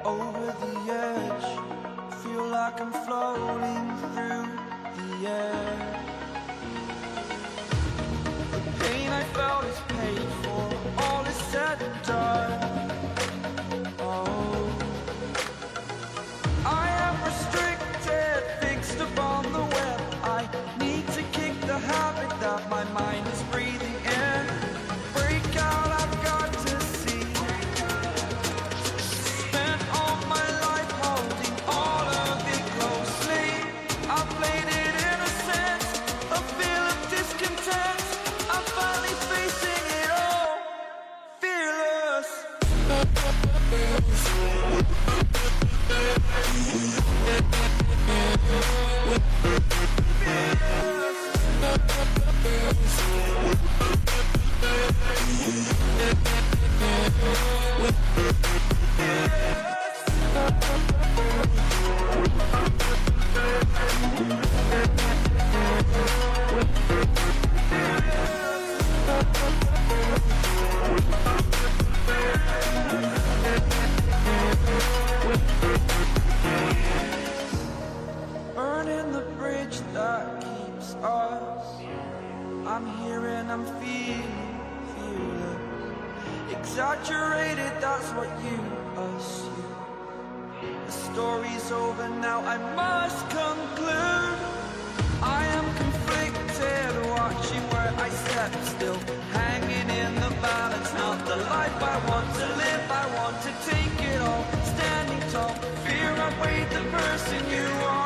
Over the edge, feel like I'm floating through the air. The pain I felt is paid for, all is said and done. Oh, I am restricted, fixed upon the web. I need to kick the habit that my mind is breathing in. Break out, I've got to see. Spent all my life holding all of it closely. I played it innocent, a feel of discontent. I'm finally facing it all, fearless. Burning the bridge that keeps us. I'm here and I'm feeling fearless. Exaggerated, that's what you assume. The story's over now, I must conclude. I am conflicted, watching where I step still, hanging in the balance. Not the life I want to live, I want to take it all. Standing tall, fear outweighed the person you are.